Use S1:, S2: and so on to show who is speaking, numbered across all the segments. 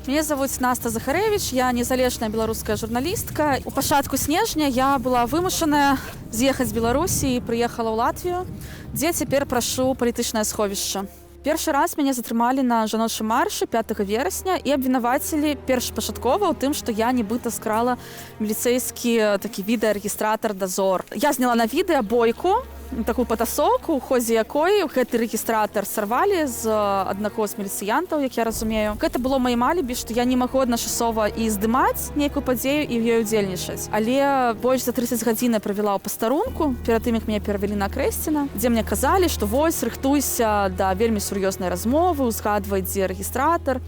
S1: Меня зовут Наста Захарэвіч, я незалежная беларуская журналістка. У пачатку снежня я была вымушаная з'ехаць з Беларусі і прыехала ў Латвію, дзе цяпер прашу палітычнае сховішча. Першы раз мяне затрымалі на жаночым маршы 5 верасня і абвінавацілі першапачаткова ў тым, што я нібыта скрала міліцэйскі такі відэарэгістратар «Дазор». Я зняла на відэа бойку, такую патасоўку, у ходзе якой гэты рэгістратар сарвалі з аднаго з міліцыянтаў, як я разумею. Гэта было маім алібі, што я не магу адначасова і здымаць нейкую падзею і ў ёй удзельнічаць. Але больш за 30 гадзін я правяла ў пастарунку, перад тым, як мяне перавялі на Крэсціна, дзе мне казалі, што вось, рыхтуйся да вельмі сур'ёзнай размовы, узгадвай, дзе рэгістратар.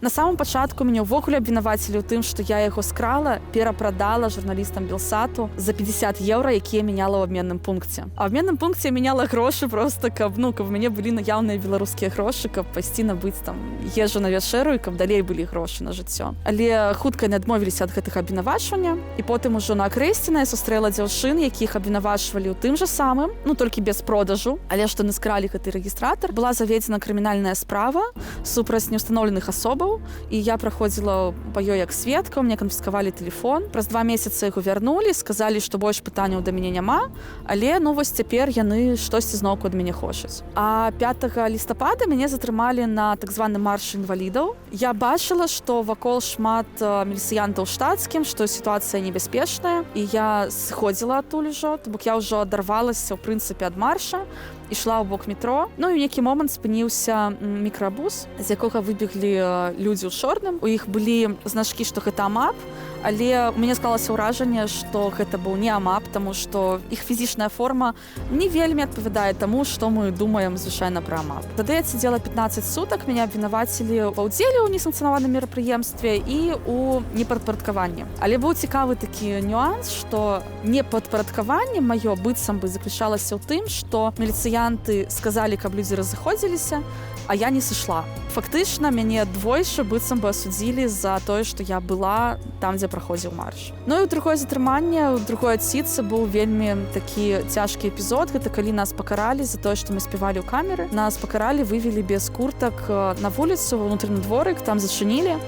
S1: На самом пачатку мяне ўвогуле абвінавацілі ў тым, што я яго скрала, перапрадала журналістам Белсату за 50 еўра, якія мяняла ў абменным пункце. А ў абменным пункце я мяняла грошы проста, каб у мяне былі наяўныя беларускія грошы, каб пайсці набыць там ежу на вячэру і каб далей былі грошы на жыццё. Але хутка яны адмовіліся ад гэтага абвінавачвання, і потым ужо на Крэсціна я сустрэла дзяўчын, якіх абвінавачвалі ў тым жа самым, толькі без продажу, але што яны скралі гэты рэгістратар. Была заведзена крымінальная справа супраць неўстаноўленых асобаў, і я праходзіла па ёй як сведка, мне канфіскавалі тэлефон. Праз 2 месяцы яго вярнулі, сказалі, што больш пытанняў да мяне няма, але вось цяпер яны штосьці зноўку ад мяне хочуць. А 5 лістапада мяне затрымалі на так званым маршы інвалідаў. Я бачыла, што вакол шмат міліцыянтаў штатскім, што сітуацыя небяспечная, і я сыходзіла адтуль ужо, то бок я ўжо адарвалася, ў прынцыпе, ад марша, ішла ў бок метро. І ў нейкі момант спыніўся мікрабус, з якога выбеглі людзі ў чорным. У іх былі значкі, што гэта АМАП, але у мяне склалася ўражанне, што гэта быў не АМАП, таму што іх фізічная форма не вельмі адпавядае таму, што мы думаем звычайна пра АМАП. Тады я сидзела 15 сутак, мяне абвінавацілі ва ўдзеле ў несанкцыянаваным мерапрыемстве і ў непадпарадкаванні. Але быў цікавы такі нюанс, што непадпарадкаванне маё быццам бы заключалася ў тым, што міліцыянты сказалі, каб людзі разыходзіліся, а я не сышла. Фактычна мяне двойчы быццам бы асудзілі за тое, што я была там, дзе праходзіў марш. І ў другое затрыманне, у другой адсідцы быў вельмі такі цяжкі эпізод. Гэта калі нас пакаралі за тое, што мы спявалі ў камеры. Нас пакаралі, вывелі без куртак на вуліцу, ва ўнутраны дворык, там зачынілі.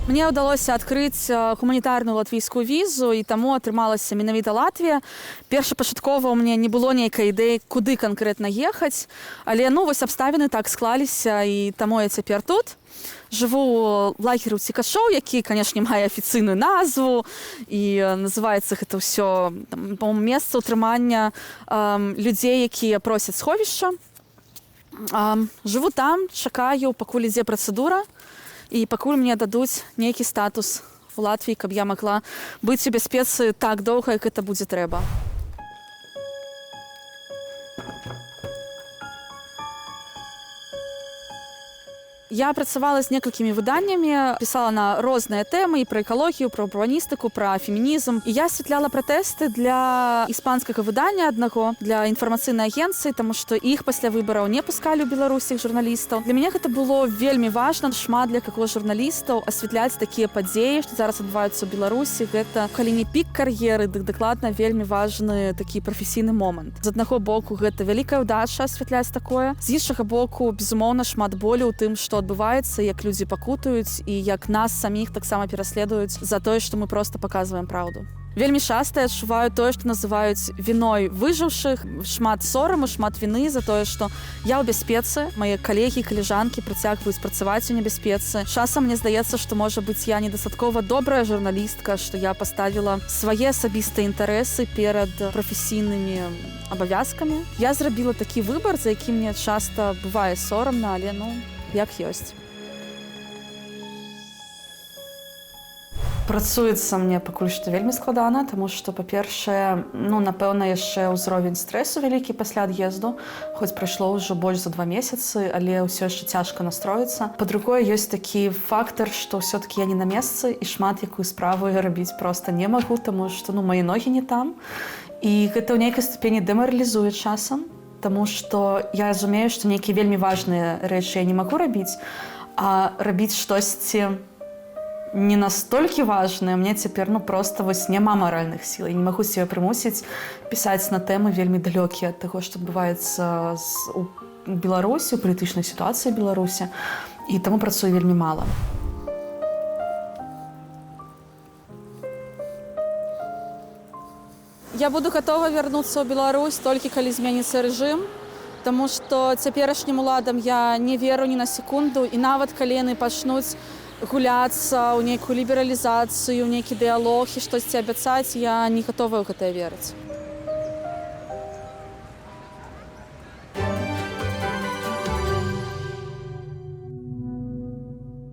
S1: Мне ўдалося адкрыць гуманітарную латвійскую візу, і таму атрымалася менавіта Латвія. Першапачаткова ў мяне не было нейкай ідэі, куды канкрэтна ехаць, але вось абставіны так склаліся, і таму я цяпер тут. Жыву в лагеры ўцекачоў, які, канешне, мае афіцыйную назву, і называецца гэта ўсё, па-моему, месца ўтрымання людзей, якія просяць сховішча. Жыву там, чакаю, пакуль ідзе працэдура, і пакуль мне дадуць нейкі статус у Латвіі, каб я магла быць у бяспецы так доўга, як гэта будзе трэба. Я працавала з некалькімі выданнямі, пісала на розныя тэмы і пра экалогію, пра урбаністыку, пра фемінізм. І я асвятляла пратэсты для іспанскага выдання аднаго, для інфармацыйнай агенцыі, таму што іх пасля выбараў не пускалі ў Беларусі журналістаў. Для мяне гэта было вельмі важна, шмат для какого журналістаў асвятляць такія падзеі, што зараз адбываюцца ў Беларусі. Гэта калі не пік кар'еры, дык дакладна вельмі важны такі прафесійны момант. З аднаго боку, гэта вялікая ўдача асвятляць такое. З іншага боку, безумоўна, шмат болю ў тым, што адбываецца, як людзі пакутаюць і як нас саміх таксама пераследуюць за тое, што мы проста паказваем праўду. Вельмі часта я адчуваю тое, што называюць віной выжыўшых, шмат сораму, шмат віны за тое, што я ў бяспецы, мае калегі, калежанкі працягваюць працаваць у небяспецы. Часам мне здаецца, што, можа быць, я недастаткова добрая журналістка, што я паставіла свае асабістыя інтарэсы перад прафесійнымі абавязкамі. Я зрабіла такі выбар, за які мне часта бывае сорамна, але як ёсць. Працуецца мне пакуль што вельмі складана, таму што, па-першае, напэўна, яшчэ ўзровень стрэсу вялікі пасля ад'езду, хоць прайшло ўжо больш за 2 месяцы, але ўсё яшчэ цяжка настроіцца. Па-другое, ёсць такі фактар, што ўсё-такі я не на месцы, і шмат якую справу я рабіць проста не магу, таму што, мае ногі не там. І гэта ў нейкай ступені дэмаралізуе часам, таму што я разумею, што нейкія вельмі важныя рэчы я не магу рабіць, а рабіць штосьці не настолькі важнае, мне цяпер проста няма маральных сіл. Я не магу себе прымусіць пісаць на тэмы вельмі далёкія ад таго, што адбываецца у Беларусі, у палітычнай сітуацыі ў Беларусі, і таму працую вельмі мала. Я буду готова вярнуцца ў Беларусь толькі калі зменіцца рэжым, таму што цяперашнім уладам я не веру ні на секунду, і нават калі яны пачнуць гуляцца ў нейкую лібералізацыю, нейкі дыялог і штосьці абяцаць, я не гатовая ў гэтае верыць.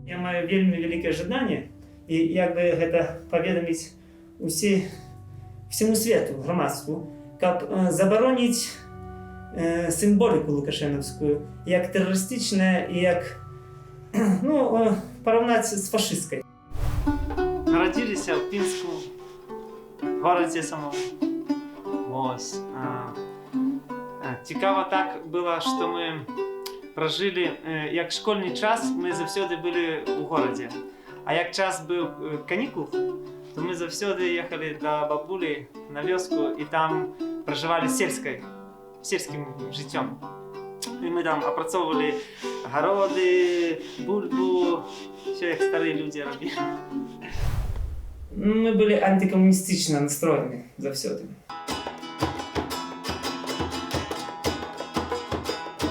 S2: Я маю вельмі вялікае жаданне і як бы гэта паведаміць всему свету, грамадству, каб забароніць сімволіку лукашэнаўскую як тэрарыстычная і як параўнаць з фашысцкай. Нарадзіліся ў Пінску, горадзе самому. Вось. Цікава так было, што мы пражылі, як школьны час мы заўсёды былі ў горадзе. А як час быў канікул, то мы заўсёды ехалі да бабулі на вёску і там пражывалі сельскім жыццём. І мы там апрацоўвалі гароды, бульбу, все як старыя людзі робілі. Мы былі антикомуністычна настроены заўсёды.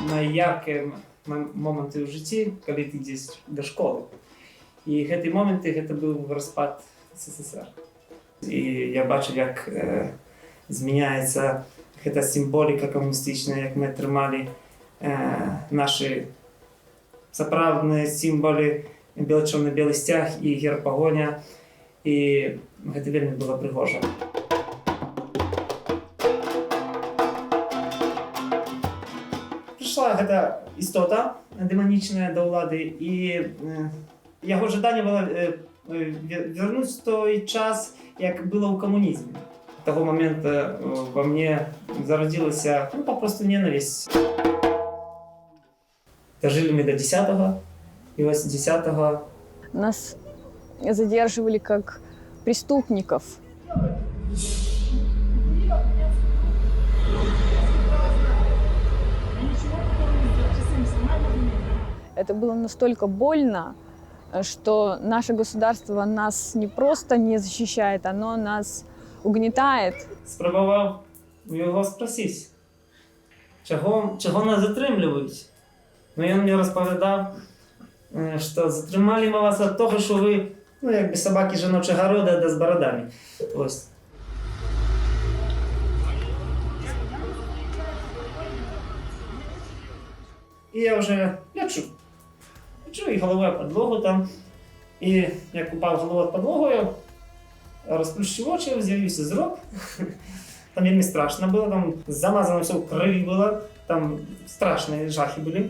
S2: На яркія моманты ў жыцці, калі ты ідзеш да школы. І гэты моменты, гэта быў распад СССР. І я бачу, як змяняецца гэта сімволіка камуністычная, як мы атрымалі нашы сапраўдныя сімволы, бело-чорно-белы сцяг і герб пагоня. І гэта вельмі было прыгожа. Прыйшла гэта істота дэманічная да ўлады, і яго жаданне было вярнуць той час, як было ў камунізме. З таго момента во мне зарадзілася папросту ненавісць. Дажылі мы до 10-го, и вось 10-го
S3: нас задерживали как преступников. Это было настолько больно, что наше государство нас не просто не защищает, оно нас угнетает.
S2: Спробував у його спросити, чого нас затримлюють. Ну, він мені розповідав, що затримали ми вас від того, що ви, якби собаки жіночого роду, да з бородами. Ось. І я вже лечу і головою в підлогу там. І як упав головою в підлогу, я розплющив очі, з'явився зрок. Там вельми страшно було, там замазано все в крові було, там страшні жахи були.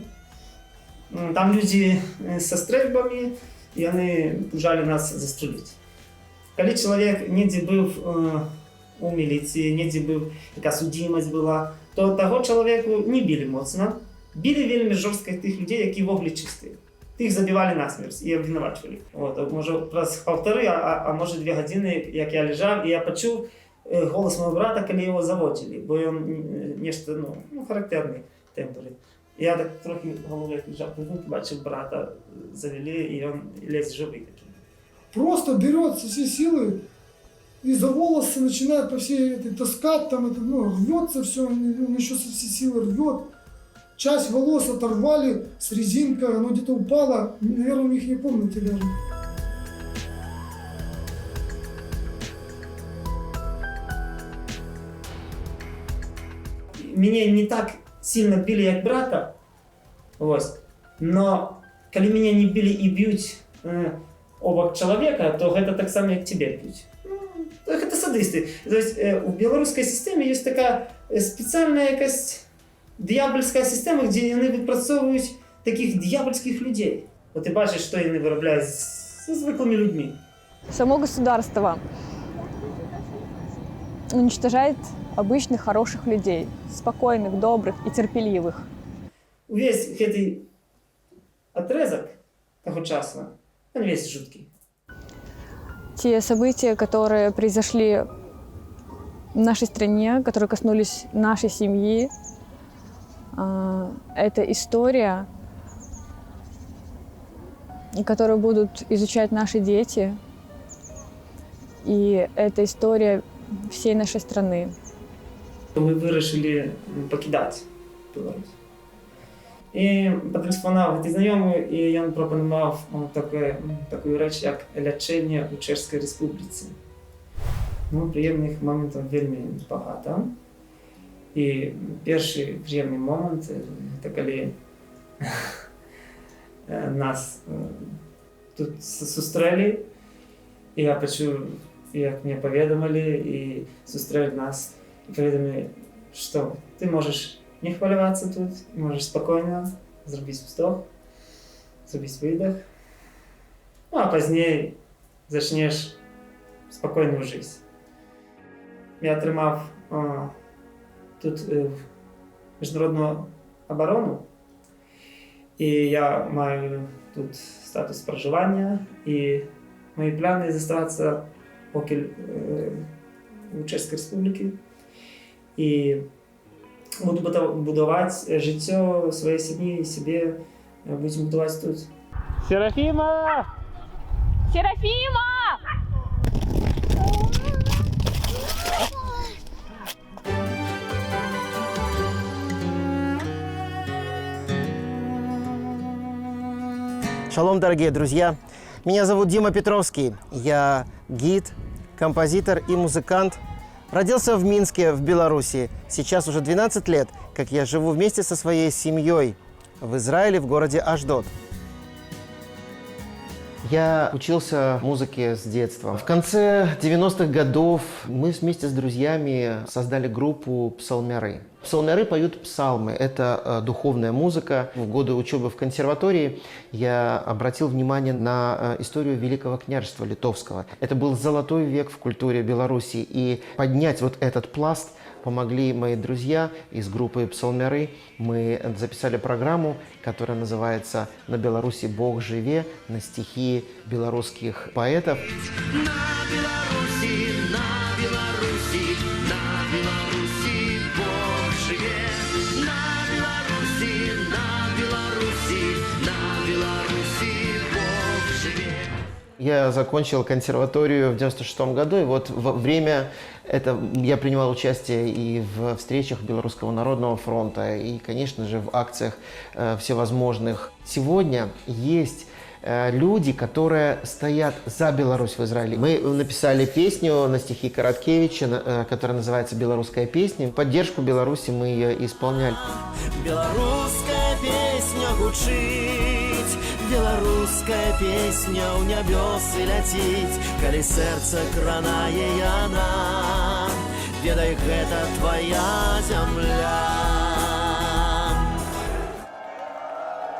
S2: Там люди со стрельбами, і вони жали нас застрелити. Коли чоловік ніде був у міліції, ніде був, яка судимость була, то того чоловіку не били моцно. Били вельми жорстко тих людей, які вогли чисті. Тих забивали насмерть і обвинувачували. От, може, раз 1,5, а може 2 години, як я лежав, і я почув голос мого брата, коли його заводили, бо він нечто, характерний тембр. Я так трохи головою лежав, бачив брата, завели, і він ледь живий такий.
S4: Просто берет все силы и за волосы начинает по всей этой таскать, там это, рвется все, он еще со всей силы рвет. Часть волос оторвали с резинкой, оно где-то упало, наверное, у них не помните даже.
S2: Меня не так сильно били, як брата, ось. Но коли меня не били и бьют оба человека, то это так само, як тебе бьют. Это садисты. То есть в белорусской системе есть такая специальная якась дьявольська система, де вони відпрацьовують таких дьявольських людей. От ти бачиш, що вони виробляють з звиклими людьми.
S3: Само государство уничтожает обычных хороших людей, спокойных, добрых и терпеливых.
S2: Весь цей отрезок того часу, он весь жуткий.
S3: Те события, которые произошли в нашей стране, которые коснулись нашей семьи, это история, которую будут изучать наши дети. И эта история всей нашей страны.
S2: Ми вирішили покидати Білорусь. І потелефонував ті знайомі, і він пропонував таку річ, як лічення у Чеській Республіці. Ну, приємних моментів вельми багато. І перший приємний момент – це коли нас тут зустріли, і я почув, як мені повідомили, і зустріли нас, і повідомили, що ти можеш не хвилюватися тут, можеш спокійно зробити вдох, зробити видох, ну а пізніше почнеш спокійну життя. Я отримав тут міжнародну оборону, і я маю тут статус проживання, і мої плани залишаються поки у Чеській Республіці. І буду будувати життя своєї сім'ї і себе, будемо будувати тут.
S5: Серафима!
S3: Серафима!
S6: Шалом, дорогие друзья! Меня зовут Дима Петровский. Я гид, композитор и музыкант. Родился в Минске, в Беларуси. Сейчас уже 12 лет, как я живу вместе со своей семьей в Израиле, в городе Ашдод. Я учился музыке с детства. В конце 90-х годов мы вместе с друзьями создали группу «Псалмяры». Псалмяры поют псалмы. Это духовная музыка. В годы учебы в консерватории я обратил внимание на историю Великого княжества Литовского. Это был золотой век в культуре Беларуси. И поднять вот этот пласт помогли мои друзья из группы «Псалмяры». Мы записали программу, которая называется «На Беларуси Бог живе» на стихи белорусских поэтов.
S7: На Беларуси, на Беларуси, на Беларуси Бог живе. На Беларуси, на Беларуси, на Беларуси Бог живе.
S6: Я закончил консерваторию в 96 году, и вот во время это я принимал участие и в встречах Белорусского народного фронта, и, конечно же, в акциях всевозможных. Сегодня есть люди, которые стоят за Беларусь в Израиле. Мы написали песню на стихи Короткевича, которая называется «Белорусская песня». В поддержку Беларуси мы ее исполняли.
S7: Белорусская песня гучить, белорусская песня у нябёсы ляціць, калі сэрца кранае яна, ведай, гэта твоя земля.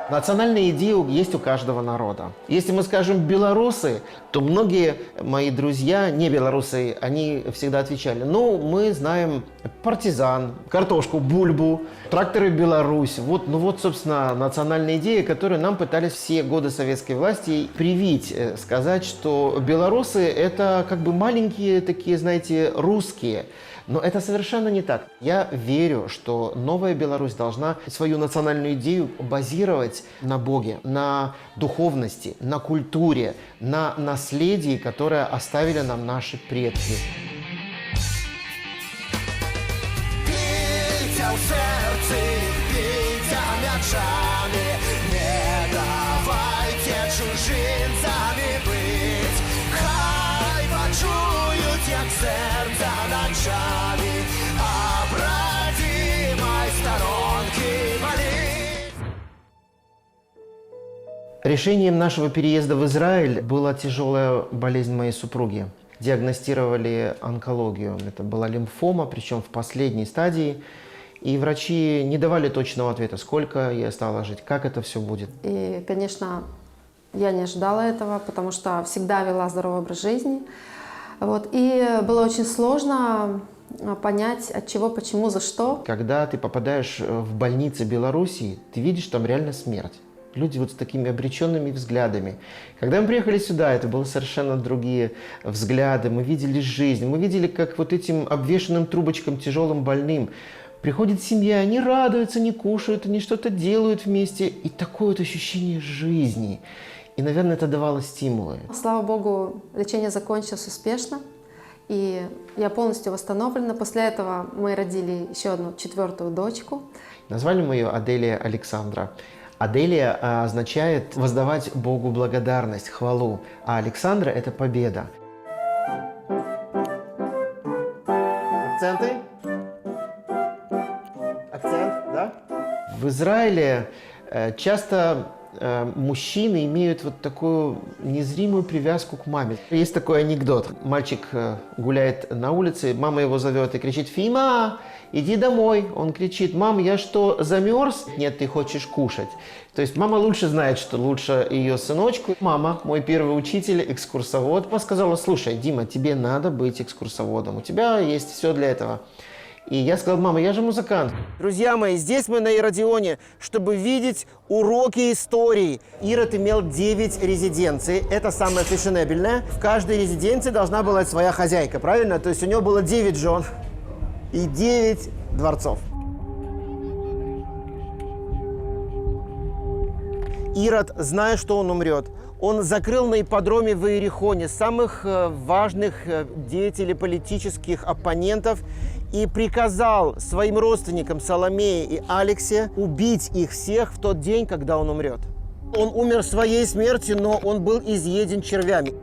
S6: Национальная идея есть у каждого народа. Если мы скажем «белорусы», то многие мои друзья, не белорусы, они всегда отвечали: ну, мы знаем партизан, картошку, бульбу, тракторы «Беларусь». Вот, собственно, национальная идея, которую нам пытались все годы советской власти привить, сказать, что белорусы – это как бы маленькие такие, знаете, русские. Но это совершенно не так. Я верю, что новая Беларусь должна свою национальную идею базировать на Боге, на духовности, на культуре, на наследии, которое оставили нам наши предки.
S7: Бейте в сердце, бейте мячами, не давайте чужинцами быть. Хай почуют, як сердце ночами, об родимой сторонке молить.
S6: Решением нашего переезда в Израиль была тяжелая болезнь моей супруги. Диагностировали онкологию. Это была лимфома, причем в последней стадии. И врачи не давали точного ответа, сколько ей осталось жить, как это все будет.
S8: И, конечно, я не ожидала этого, потому что всегда вела здоровый образ жизни. Вот. И было очень сложно понять, от чего, почему, за что.
S6: Когда ты попадаешь в больницы Беларуси, ты видишь там реально смерть. Люди вот с такими обреченными взглядами. Когда мы приехали сюда, это были совершенно другие взгляды. Мы видели жизнь, мы видели, как вот этим обвешанным трубочкам тяжелым больным приходит семья, они радуются, они кушают, они что-то делают вместе. И такое вот ощущение жизни. И, наверное, это давало стимулы.
S8: Слава Богу, лечение закончилось успешно. И я полностью восстановлена. После этого мы родили еще одну 4-ю дочку.
S6: Назвали мы ее Аделия Александра. Аделия означает воздавать Богу благодарность, хвалу, а Александра – это победа. Акценты? Акцент, да? В Израиле часто мужчины имеют вот такую незримую привязку к маме. Есть такой анекдот. Мальчик гуляет на улице, мама его зовет и кричит: «Фима, иди домой». Он кричит: «Мам, я что, замерз?» «Нет, ты хочешь кушать». То есть мама лучше знает, что лучше ее сыночку. Мама, мой первый учитель, экскурсовод, сказала: «Слушай, Дима, тебе надо быть экскурсоводом. У тебя есть все для этого». И я сказал: «Мама, я же музыкант». Друзья мои, здесь мы на Иродионе, чтобы видеть уроки истории. Ирод имел 9 резиденций. Это самое фешенебельное. В каждой резиденции должна была своя хозяйка, правильно? То есть у него было 9 жен и 9 дворцов. Ирод, зная, что он умрет, он закрыл на ипподроме в Иерихоне самых важных деятелей политических оппонентов и приказал своим родственникам Соломее и Алексе убить их всех в тот день, когда он умрет. Он умер своей смертью, но он был изъеден червями.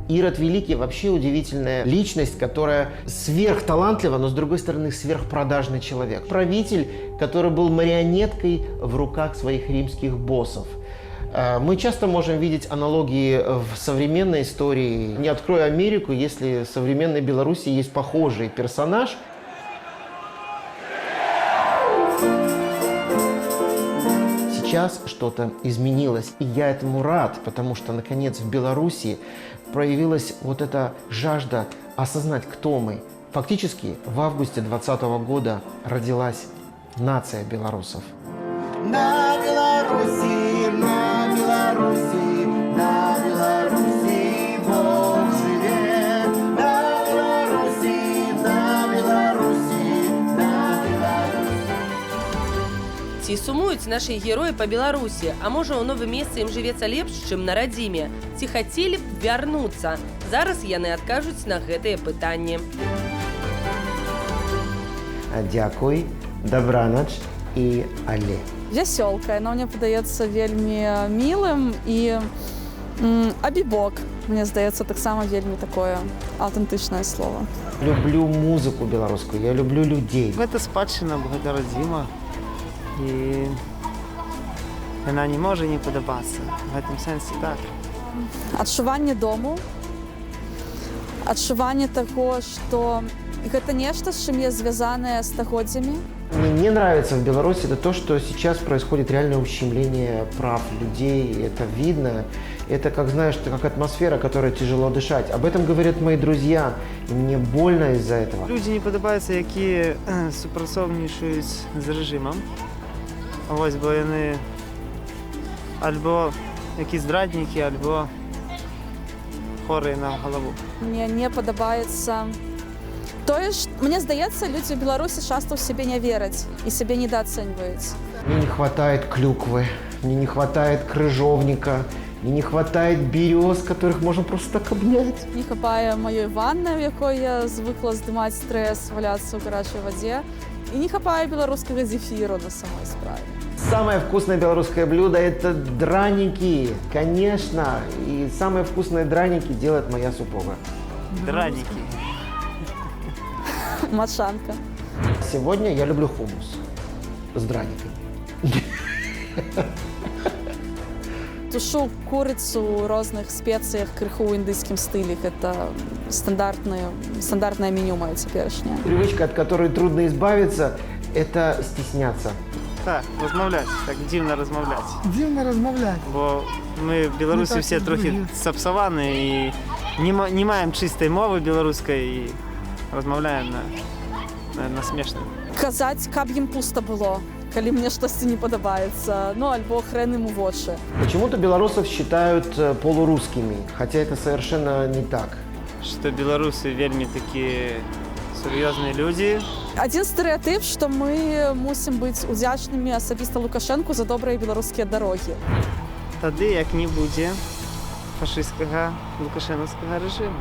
S6: Ирод Великий вообще удивительная личность, которая сверхталантлива, но с другой стороны сверхпродажный человек. Правитель, который был марионеткой в руках своих римских боссов. Мы часто можем видеть аналогии в современной истории. Не открою Америку, если в современной Беларуси есть похожий персонаж. Сейчас что-то изменилось, и я этому рад, потому что, наконец, в Беларуси проявилась вот эта жажда осознать, кто мы. Фактически, в августе 2020 года родилась нация белорусов.
S7: На Беларуси, на Беларуси, на Беларуси Бог живет. На Беларуси, на Беларуси, на Беларуси.
S9: Ці сумуюць нашы героі па Беларусі, а можа ў новым месцы ім жывецца лепш, чым на радзіме. Ці хацелі б вярнуцца? Зараз яны адкажуць на гэтыя пытанні.
S6: Дзякуй, добраноч і але.
S1: Вясёлка, яно мне падаецца вельмі мілым, і абібок, мне здаецца, таксама вельмі такое аўтэнтычнае слово.
S6: Люблю музыку беларускую, я люблю людей.
S5: Гэта спадчына багатарадзіма, і яна не можа не падабацца. В гэтым сэнсе так.
S1: Адчуванне дому, адчуванне таго, што гэта нешта, з чым я звязаная стагоддзямі.
S6: Мне не нравится в Беларуси это то, что сейчас происходит реальное ущемление прав людей. Это видно. Это, как знаешь, как атмосфера, которой тяжело дышать. Об этом говорят мои друзья. И мне больно из-за этого.
S5: Людзі не падабаецца, які супрацоўнічаюць з рэжымам. Вось, бо яны альбо які здраднікі, альбо хворыя на галаву.
S1: Мне не падабаецца тое ж, мне здаецца, людзі ў Беларусі часта ў сябе не вераць і сябе недооценьваюць.
S6: Мне не хватает клюквы, мне не хватает крыжовника, мне не хватает берез, которых можно просто так обнять.
S1: Не хапае маёй ванны, у якой я звыкла здымаць стрэс, валяцца ў гарачай вадзе. І не хапае беларускага зефіру на самой справе.
S6: Самое вкусное белорусское блюдо – это драники, конечно. И самые вкусные драники делает моя супруга.
S5: Драники.
S1: Мачанка.
S6: Сегодня я люблю хумус с драниками.
S1: Тушу курицу ў розных спецыях, крыху ў індыйскім стылі. Гэта стандартнае меню маё цяперашняе.
S6: Привычка, от которой трудно избавиться – это стесняться.
S5: Так, размаўляць, так дзіўна размаўляць.
S4: Дзіўна размаўляць.
S5: Бо мы беларусы все трохі сапсаваны і не маем чыстай мовы беларускай і размаўляем на смешным.
S1: Казаць, каб ім пуста было, калі мне штосьці не падабаецца, ну альбо хрен ім у вочы.
S6: Почему-то белорусов считают полурусскими, хотя это совершенно не так.
S5: Што беларусы вельмі такія сур'ёзныя людзі.
S1: Адзін стэрэатып, што мы мусім быць удзячнымі асабіста Лукашэнку за добрыя беларускія дарогі.
S5: Тады як не будзе фашысцкага лукашэнаўскага рэжыму.